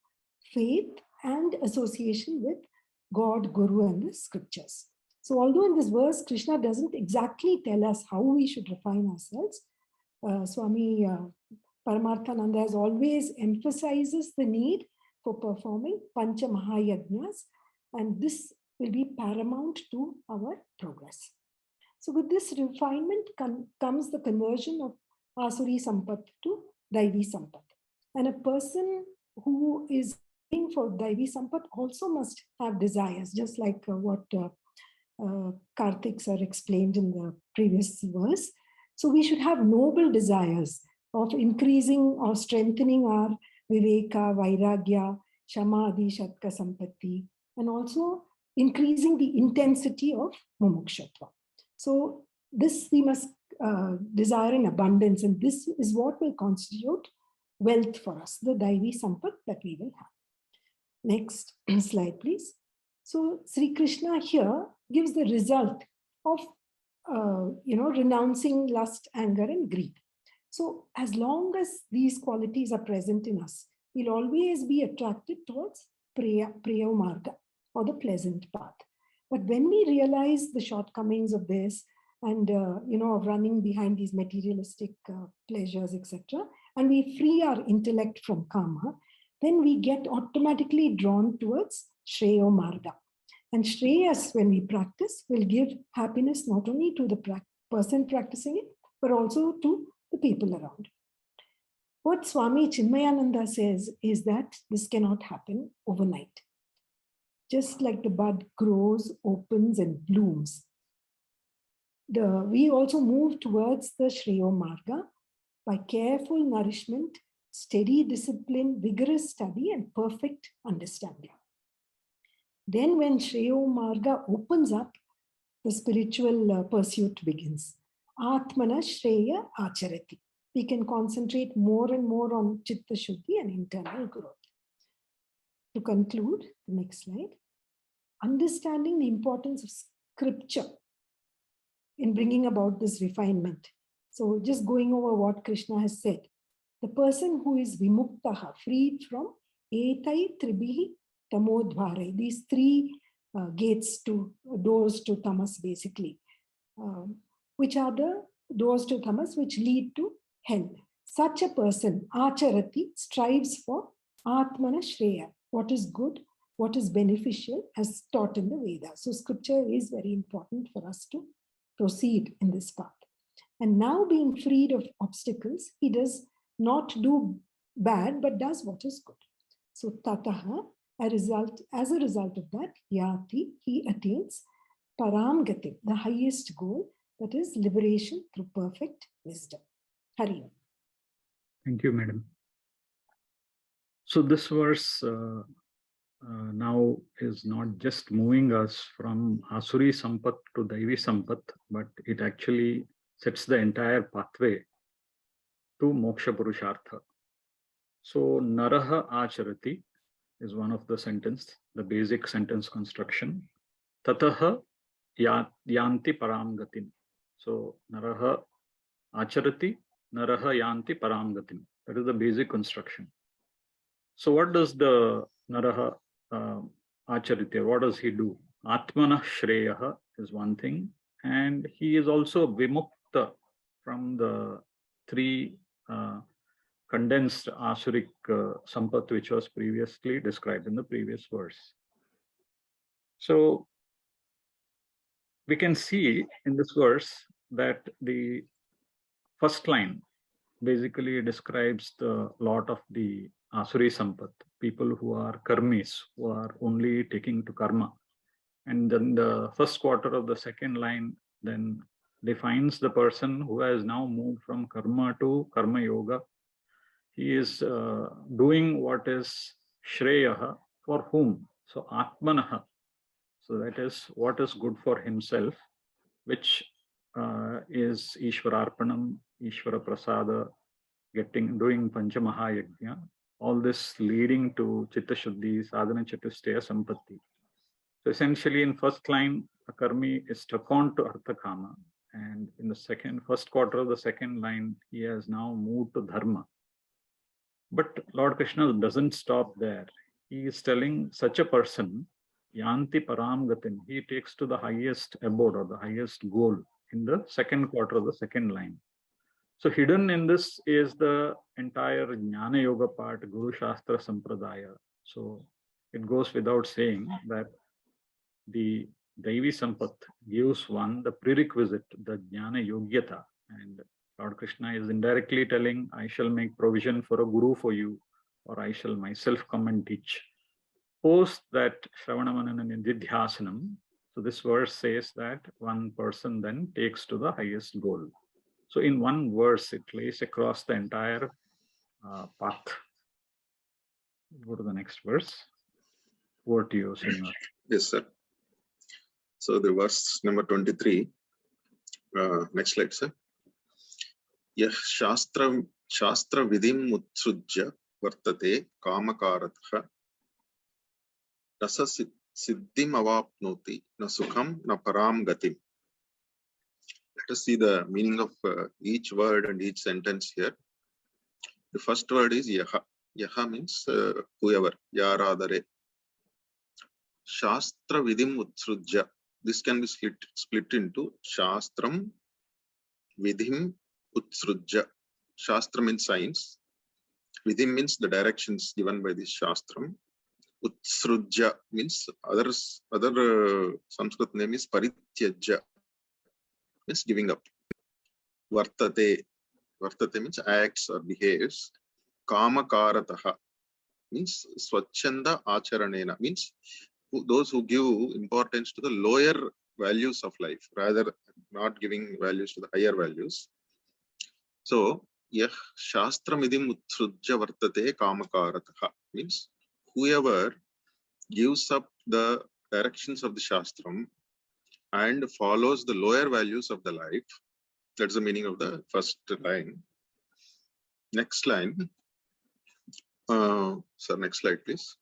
faith and association with God, Guru, and the scriptures. So although in this verse, Krishna doesn't exactly tell us how we should refine ourselves, Swami Paramarthananda has always emphasizes the need for performing Pancha Mahayajnas, and this will be paramount to our progress. So with this refinement comes the conversion of asuri sampath to daivi sampath. And a person who is aiming for daivi sampath also must have desires, just like what Karthik sir explained in the previous verse. So we should have noble desires of increasing or strengthening our viveka, vairagya, shamadhi, shatka sampatti, and also increasing the intensity of mumukshatva. So this we must desire in abundance, and this is what will constitute wealth for us, the daivi sampath that we will have. Next slide, please. So Sri Krishna here gives the result of renouncing lust, anger, and greed. So as long as these qualities are present in us, we'll always be attracted towards priya maarga, or the pleasant path. But when we realize the shortcomings of this and of running behind these materialistic pleasures, etc., and we free our intellect from kama, then we get automatically drawn towards shreya marga. And shreyas, when we practice, will give happiness not only to the person practicing it, but also to the people around. What Swami Chinmayananda says is that this cannot happen overnight. Just like the bud grows, opens, and blooms, we also move towards the shreya marga by careful nourishment, steady discipline, vigorous study, and perfect understanding. Then when shreya marga opens up, the spiritual pursuit begins. Atmana shreya acharati. We can concentrate more and more on chitta shuddhi and internal growth. To conclude, the next slide. Understanding the importance of scripture in bringing about this refinement So just going over what Krishna has said, the person who is vimuktaha, freed from etai tribihi tamodhvarai, these three gates to doors to tamas basically, which are the doors to tamas which lead to hell. Such a person, acharati, strives for atmana shreya, what is good, what is beneficial as taught in the Vedas. So scripture is very important for us to proceed in this path. And now being freed of obstacles, he does not do bad, but does what is good. So tataha, as a result of that, yati, he attains param gati, the highest goal, that is liberation through perfect wisdom. Hari Om. Thank you, madam. So this verse now is not just moving us from asuri sampath to daivi sampath, but it actually sets the entire pathway to moksha purushartha. So naraha acharati is one of the sentence, the basic sentence construction. Tataha yanti param gatim. So naraha acharati, naraha yanti param gatim. That is the basic construction. So what does the naraha achariti, what does he do? Atmana shreyaha is one thing, and he is also vimukta from the three condensed asurik sampath which was previously described in the previous verse. So we can see in this verse that the first line basically describes the lot of the asuri sampath, people who are karmis, who are only taking to karma. And then the first quarter of the second line then defines the person who has now moved from karma to karma yoga. He is doing what is shreyaha, for whom? So atmanaha. So that is what is good for himself, which is Ishwararpanam, Ishvara Prasada, doing Pancha Mahayajna, all this leading to Chitta Shuddhi, Sadhana Chatustaya Sampatti. So essentially in first line, a karmi is stuck on to Artha Kama, and in the first quarter of the second line, he has now moved to Dharma. But Lord Krishna doesn't stop there. He is telling such a person, Yanti Param Gatin, he takes to the highest abode or the highest goal in the second quarter of the second line. So hidden in this is the entire Jnana Yoga part, Guru Shastra Sampradaya. So it goes without saying that the Daivi Sampath gives one the prerequisite, the Jnana Yogyata. And Lord Krishna is indirectly telling, I shall make provision for a guru for you, or I shall myself come and teach. Post that Shravana Manana Nididhyasanam, so this verse says that one person then takes to the highest goal. So in one verse, it lays across the entire path. Go to the next verse. Over to you, Srinivas. Yes, sir. So the verse number 23. Next slide, sir. Yah shastra vidim utsrujya vartate kamakaratha rasa siddhim avapnoti na sukham na param gatim. Let us see the meaning of each word and each sentence here. The first word is yaha. Yaha means whoever, yaradare. Shastra vidim utsrujya. This can be split into shastram vidhim utsrujya. Shastra means science. Vidhim means the directions given by this shastram. Utsrujya means other Sanskrit name is parityajya, means giving up. Vartate means acts or behaves. Kamakarataha means swachanda acharanena, means those who give importance to the lower values of life, rather not giving values to the higher values. So, yah shastram idim utsrujya vartate kamakarataha means whoever gives up the directions of the shastram and follows the lower values of the life. That's the meaning of the first line. Next line. Sir, next slide, please.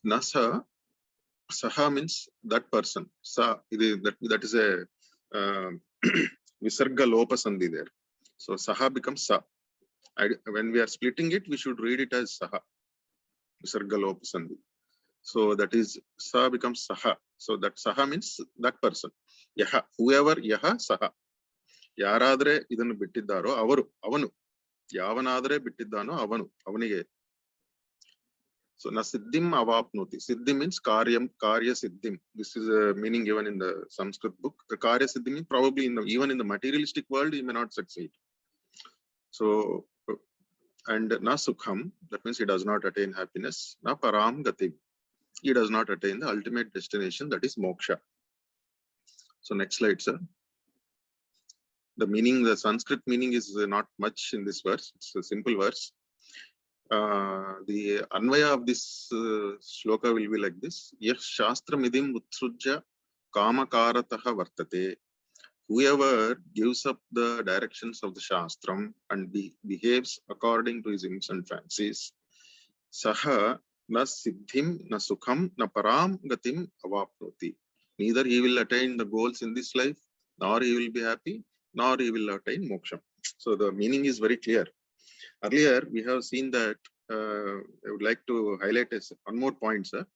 Nasa, saha means that person. Sa, that is a visarga lopa sandhi there. So saha becomes sa. When we are splitting it, we should read it as saha. Visarga lopa sandhi. So that is sa becomes saha. So that saha means that person. Yaha, whoever yaha saha. Yaradre idanu bittidaro avaru, avanu. Yavanadre bittidano avanu, avanige. So na siddhim avapnoti. Siddhi means karyam, karya siddhim. This is a meaning given in the Sanskrit book. The karya siddhi means probably even in the materialistic world, he may not succeed. So, and na sukham, that means he does not attain happiness. Na param gatim, he does not attain the ultimate destination, that is moksha. So next slide, sir. The meaning, the Sanskrit meaning is not much in this verse. It's a simple verse. The anvaya of this shloka will be like this. Yah shastramidim utsrujya kamakarataha vartate. Whoever gives up the directions of the shastram and behaves according to his whims and fancies, saha na siddhim na sukham na param gatim avapnoti. Neither he will attain the goals in this life, nor he will be happy, nor he will attain moksha. So the meaning is very clear. Earlier, we have seen that, I would like to highlight one more point, sir.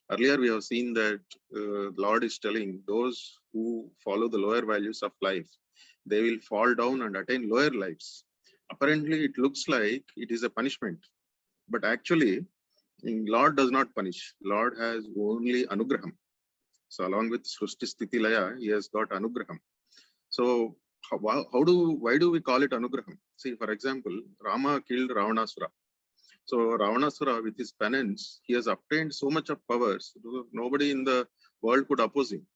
Earlier, we have seen that Lord is telling those who follow the lower values of life, they will fall down and attain lower lives. Apparently, it looks like it is a punishment. But actually, Lord does not punish. Lord has only anugraham. So along with Srushti Sthiti Laya, he has got anugraham. So why do we call it anugraham? See, for example, Rama killed Ravanasura. So Ravanasura, with his penance, he has obtained so much of powers, nobody in the world could oppose him.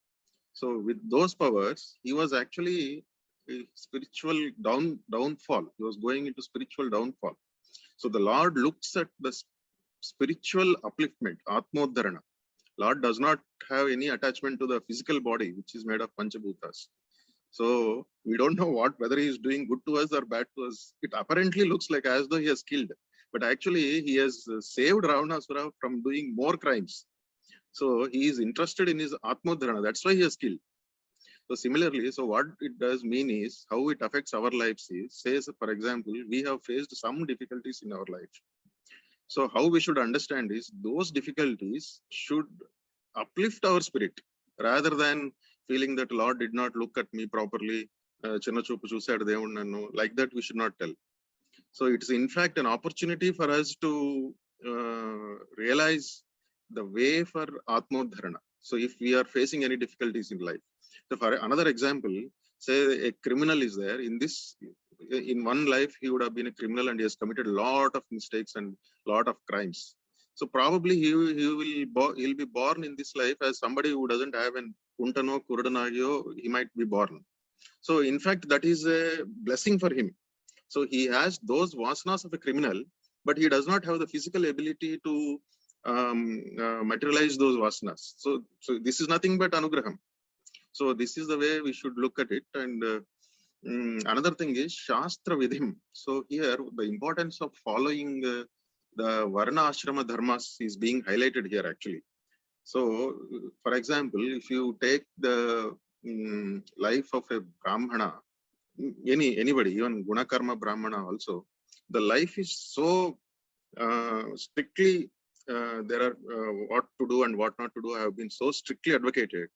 So with those powers, he was actually a spiritual downfall. He was going into spiritual downfall. So the Lord looks at the spiritual upliftment, Atmodharana. Lord does not have any attachment to the physical body, which is made of Panchabhutas. So we don't know whether he is doing good to us or bad to us. It apparently looks like as though he has killed, but actually he has saved Ravanasura from doing more crimes. So he is interested in his Atmodharana. That's why he has killed. So similarly, so what it does mean is how it affects our lives is, says, for example, we have faced some difficulties in our life. So how we should understand is those difficulties should uplift our spirit rather than feeling that Lord did not look at me properly, like that we should not tell. So it's in fact an opportunity for us to realize the way for Atmodharana. So if we are facing any difficulties in life. So for another example, say a criminal is there in one life, he would have been a criminal and he has committed a lot of mistakes and a lot of crimes. So probably he'll be born in this life as somebody who doesn't have an Kuntano, Kurudanagyo, he might be born. So in fact, that is a blessing for him. So he has those vasanas of a criminal, but he does not have the physical ability to materialize those vasanas. So this is nothing but anugraham. So this is the way we should look at it. And another thing is Shastra Vidhim. So here the importance of following the Varna Ashrama Dharmas is being highlighted here actually. So for example, if you take the life of a Brahmana, anybody, even Gunakarma Brahmana also, the life is so strictly, there are what to do and what not to do have been so strictly advocated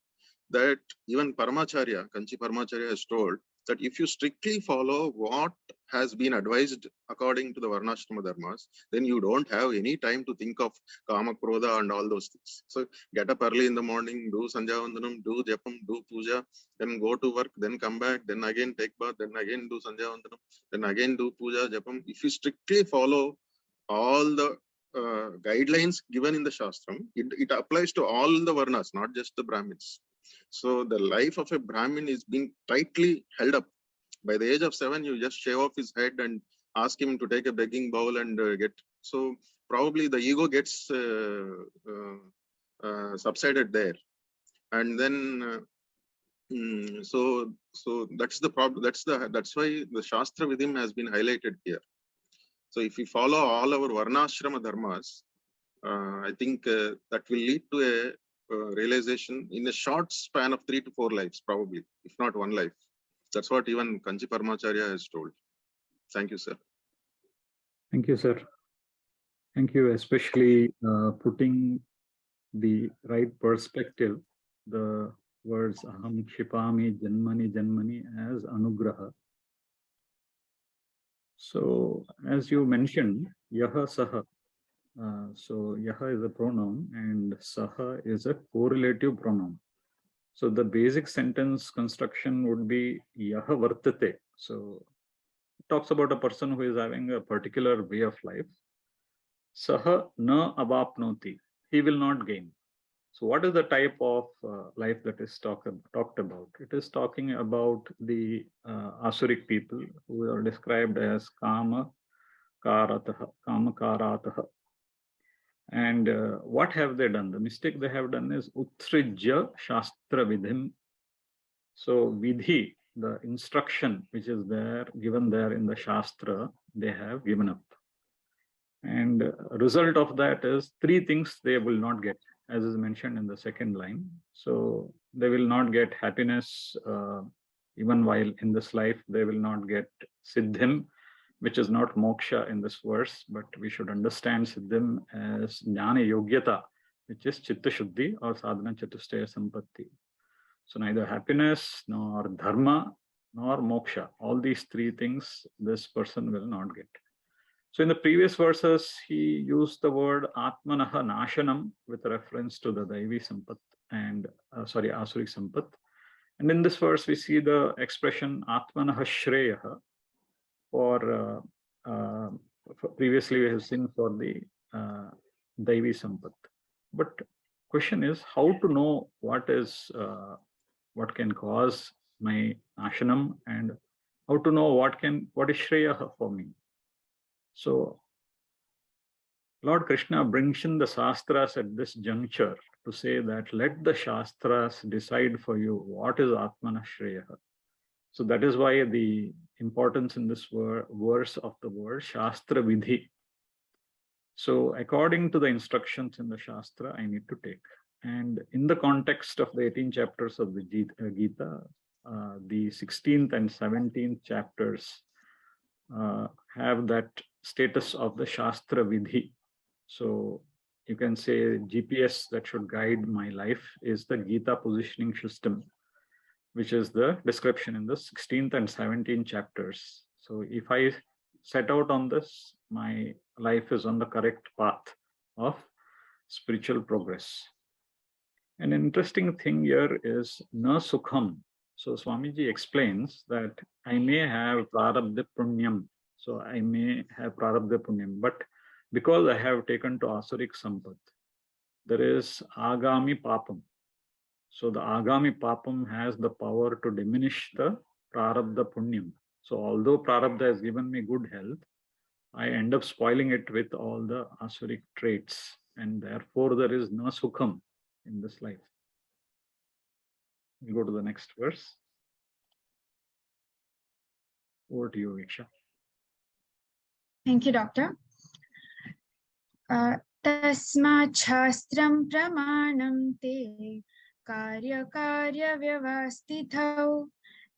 that even Paramacharya, Kanchi Paramacharya has told that if you strictly follow what has been advised according to the Varnashrama Dharmas, then you don't have any time to think of Kama, Krodha and all those things. So get up early in the morning, do Sandhya Vandanam, do Japam, do Puja, then go to work, then come back, then again take bath, then again do Sandhya Vandanam, then again do Puja, Japam. If you strictly follow all the guidelines given in the Shastram, it applies to all the Varnas, not just the Brahmins. So the life of a Brahmin is being tightly held up. By the age of 7, you just shave off his head and ask him to take a begging bowl and get. So probably the ego gets subsided there, and then so that's the problem. That's why the Shastra Vidhim has been highlighted here. So if we follow all our Varnashrama Dharmas, I think that will lead to a realization in a short span of 3 to 4 lives, probably, if not one life. That's what even Kanchi Paramacharya has told. Thank you, sir. Thank you, sir. Thank you, especially putting the right perspective, the words aham kshipami janmani janmani as anugraha. So, as you mentioned, yaha saha. So, yaha is a pronoun and saha is a correlative pronoun. So, the basic sentence construction would be yaha vartate. So, it talks about a person who is having a particular way of life. Saha na avapnoti. He will not gain. So what is the type of life that is talked about? It is talking about the asurik people who are described as kama karataha. And what have they done? The mistake they have done is utsrijya shastra vidhim. So vidhi, the instruction which is there, given there in the shastra, they have given up. And result of that is three things they will not get, as is mentioned in the second line. So they will not get happiness even while in this life. They will not get siddhim, which is not moksha in this verse, but we should understand siddhim as jnana yogyata, which is chitta shuddhi or sadhana chatustaya sampatti. So neither happiness nor dharma nor moksha, all these three things this person will not get. So in the previous verses, he used the word atmanaha nashanam with reference to the daivi sampath and asurik sampath. And in this verse, we see the expression atmanaha shreyaha for previously we have seen for the daivi sampath. But question is how to know what is what can cause my nashanam and how to know what is shreyaha for me. So, Lord Krishna brings in the shastras at this juncture to say that let the shastras decide for you what is Atmana Shreyaha. So that is why the importance in this verse of the word Shastra Vidhi. So according to the instructions in the Shastra, I need to take. And in the context of the 18 chapters of the Gita, the 16th and 17th chapters have that status of the Shastra Vidhi. So you can say GPS that should guide my life is the Gita positioning system, which is the description in the 16th and 17th chapters. So if I set out on this, my life is on the correct path of spiritual progress. An interesting thing here is na sukham. So Swamiji explains that I may have prarabdha punyam. So I may have prarabdha punyam, but because I have taken to asurik sampath, there is agami papam. So the agami papam has the power to diminish the prarabdha punyam. So although prarabdha has given me good health, I end up spoiling it with all the asurik traits, and therefore there is no sukham in this life. We'll go to the next verse. Over to you, Viksha. Thank you, Doctor. Tasmat shastram pramanam te karya vyavastithau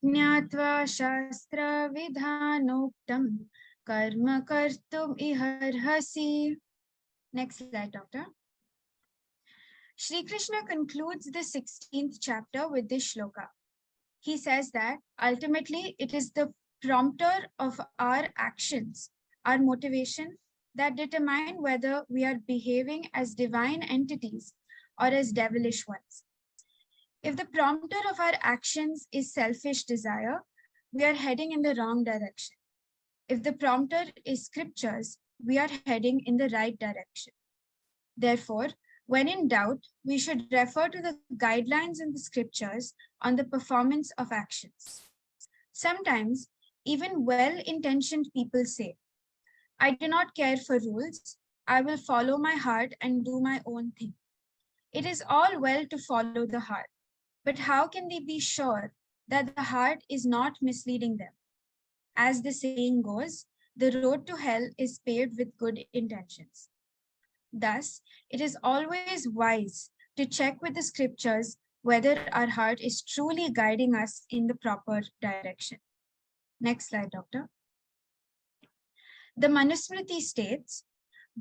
jnatva shastra vidhanoktam karma kartum iharhasi. Next slide, Doctor. Shri Krishna concludes the 16th chapter with this shloka. He says that ultimately it is the prompter of our actions, our motivation, that determine whether we are behaving as divine entities or as devilish ones. If the prompter of our actions is selfish desire, we are heading in the wrong direction. If the prompter is scriptures, we are heading in the right direction. Therefore, when in doubt, we should refer to the guidelines in the scriptures on the performance of actions. Sometimes, even well-intentioned people say, I do not care for rules. I will follow my heart and do my own thing. It is all well to follow the heart, but how can they be sure that the heart is not misleading them? As the saying goes, the road to hell is paved with good intentions. Thus, it is always wise to check with the scriptures whether our heart is truly guiding us in the proper direction. Next slide, Doctor. The Manusmriti states,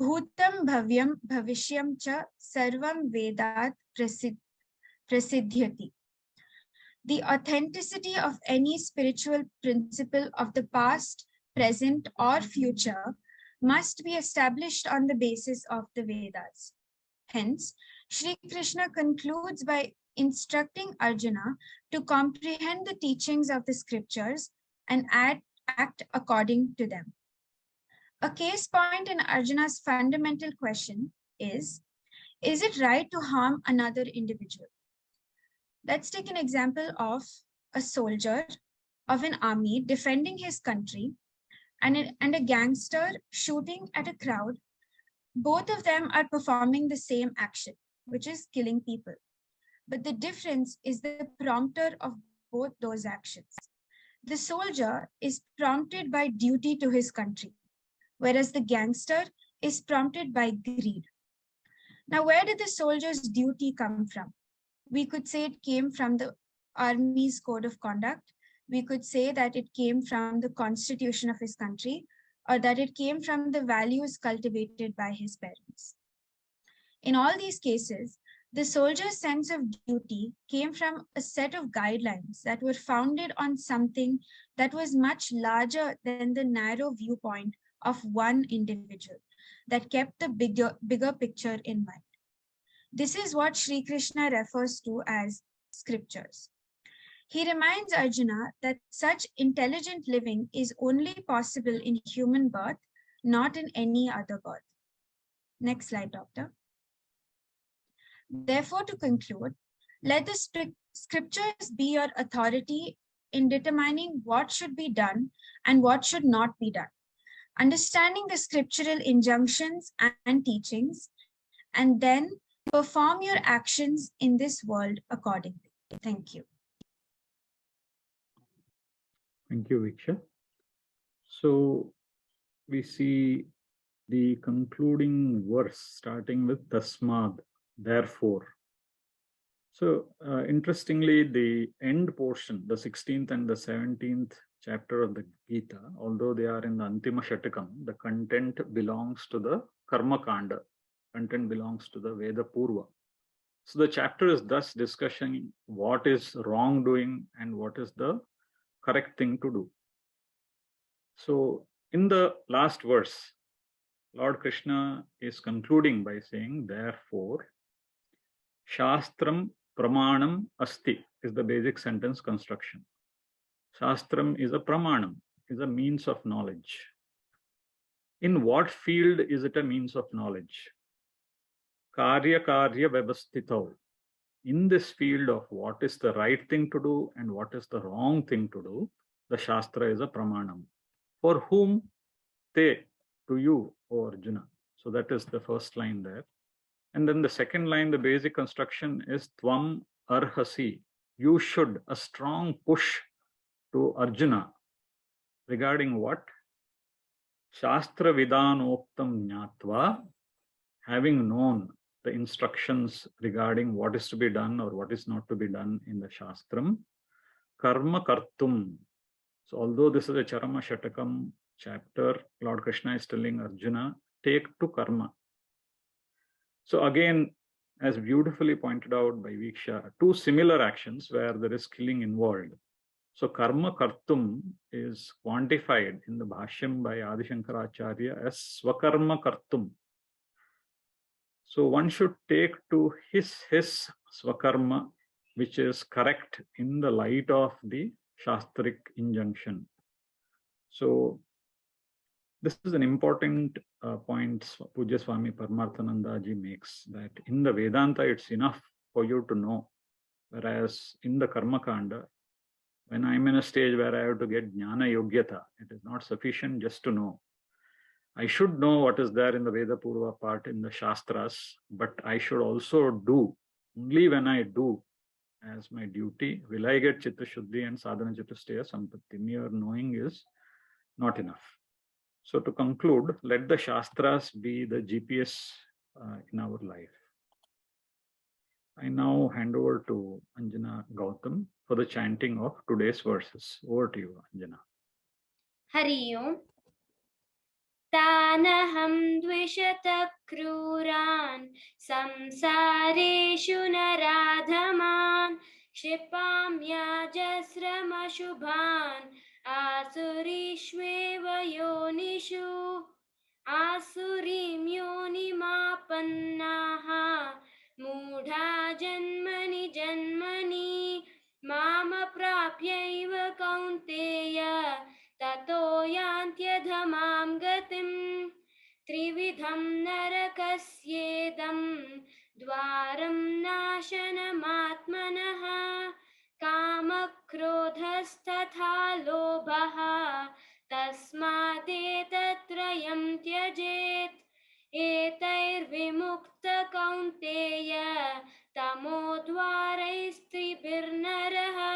Bhutam bhavyam bhavishyam cha sarvam vedat prasidhyati. The authenticity of any spiritual principle of the past, present, or future must be established on the basis of the Vedas. Hence, Sri Krishna concludes by instructing Arjuna to comprehend the teachings of the scriptures and act according to them. A case point in Arjuna's fundamental question is it right to harm another individual? Let's take an example of a soldier of an army defending his country and a gangster shooting at a crowd. Both of them are performing the same action, which is killing people. But the difference is the prompter of both those actions. The soldier is prompted by duty to his country, whereas the gangster is prompted by greed. Now, where did the soldier's duty come from? We could say it came from the army's code of conduct. We could say that it came from the constitution of his country, or that it came from the values cultivated by his parents. In all these cases, the soldier's sense of duty came from a set of guidelines that were founded on something that was much larger than the narrow viewpoint of one individual, that kept the bigger picture in mind. This is what Sri Krishna refers to as scriptures. He reminds Arjuna that such intelligent living is only possible in human birth, not in any other birth. Next slide, Doctor. Therefore, to conclude, let the scriptures be your authority in determining what should be done and what should not be done, understanding the scriptural injunctions and teachings, and then perform your actions in this world accordingly. Thank you. Thank you, Viksha. So we see the concluding verse starting with Tasmad, therefore. So interestingly, the end portion, the 16th and the 17th chapter of the Gita, although they are in the Antima Shatakam, the content belongs to the Karma Kanda. Content belongs to the Veda Purva. So the chapter is thus discussing what is wrongdoing and what is the correct thing to do. So in the last verse, Lord Krishna is concluding by saying, therefore, Shastram Pramanam Asti is the basic sentence construction. Shastram is a Pramanam, is a means of knowledge. In what field is it a means of knowledge? Karya Vyavasthito. In this field of what is the right thing to do and what is the wrong thing to do, the Shastra is a Pramanam. For whom? Te, to you, O Arjuna. So that is the first line there. And then the second line, the basic construction is Tvam Arhasi. You should, a strong push to Arjuna regarding what? Shastra Vidanoktam Jnatva, having known the instructions regarding what is to be done or what is not to be done in the Shastram, Karma Kartum. So although this is a Charama Shatakam chapter, Lord Krishna is telling Arjuna, take to karma. So again, as beautifully pointed out by Viksha, two similar actions where there is killing involved. So karma kartum is quantified in the Bhashyam by Adi Shankaracharya as swakarma kartum. So one should take to his swakarma, which is correct in the light of the Shastric injunction. So this is an important point Pujya Swami Paramarthananda ji makes, that in the Vedanta it's enough for you to know, whereas in the Karma Kanda, when I'm in a stage where I have to get Jnana Yogyata, it is not sufficient just to know. I should know what is there in the Veda Purva part in the Shastras, but I should also do. Only when I do as my duty will I get Chitta Shuddhi and Sadhana Chatusteya Sampatti. Mere knowing is not enough. So to conclude, let the Shastras be the GPS in our life. I now hand over to Anjana Gautam for the chanting of today's verses. Over to you, Anjana. Hari Om. Tanaham dvishata kruran samsareshu naradhaman kshipamya jasrama shubhan asurishveva yonishu asurim yonimapannaha mudha janmani janmani mama prapyaiva kaunteya tato yantyadhamam gatim trividham narakasyedam dvaram nashanamaatmanaha kamakrodhastatha lobhaha tasmadetattrayam tyajet etairvimukta kaunteya tamodvaraistibirnaraha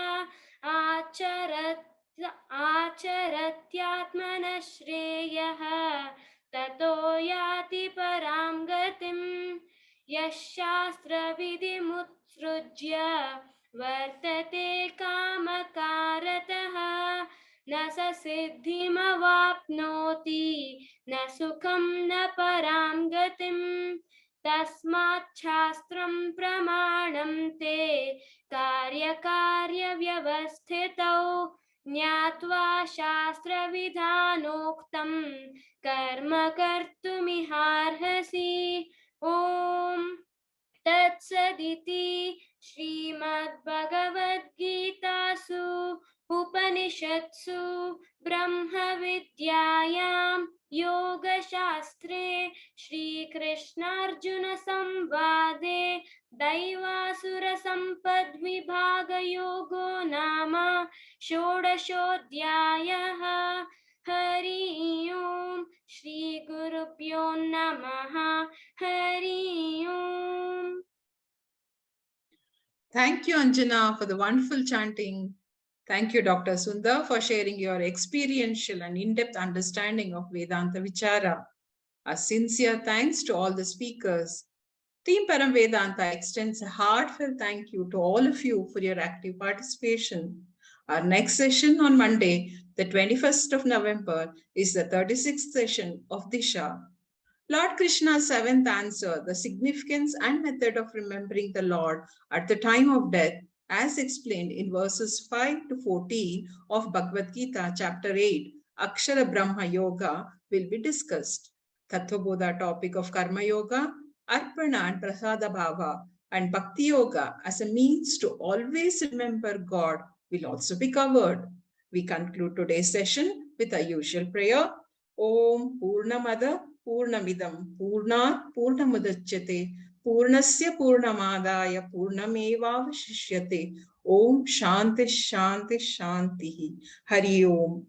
आचरत्यात्मनः श्रेयः ततो याति परां गतिम् यः शास्त्रविधिमुत्सृज्य वर्तते कामकारतः न स सिद्धिमवाप्नोति न सुखं न परां गतिम् तस्मात् शास्त्रं प्रमाणं ते कार्यकार्यव्यवस्थितौ ज्ञात्वा शास्त्रविधानोक्तं कर्म कर्तुमिहार्हसि ॐ तत्सदिति श्रीमद्भगवद्गीतासु उपनिषत्सु ब्रह्मविद्यायां योगशास्त्रे श्रीकृष्णार्जुनसंवादे दैवासुरसम्पद्विभागयोगो नाम षोडशोऽध्यायः। हरि ओम् श्रीगुरुभ्यो नमः। हरि ओम्। Thank you, Anjana, for the wonderful chanting. Thank you, Dr. Sundar, for sharing your experiential and in-depth understanding of Vedanta Vichara. A sincere thanks to all the speakers. Team Param Vedanta extends a heartfelt thank you to all of you for your active participation. Our next session on Monday, the 21st of November, is the 36th session of Disha. Lord Krishna's seventh answer, the significance and method of remembering the Lord at the time of death, as explained in verses 5 to 14 of Bhagavad Gita, chapter 8, Akshara Brahma Yoga, will be discussed. Tattvabodha topic of Karma Yoga, Arpana and Prasada Bhava, and Bhakti Yoga as a means to always remember God will also be covered. We conclude today's session with our usual prayer. Om Purnamada Purnamidam Purnat Purnamudachyate Purnasya Purnamadaya Purnamevavashishyate. Om Shanti Shanti Shanti. Hari Om.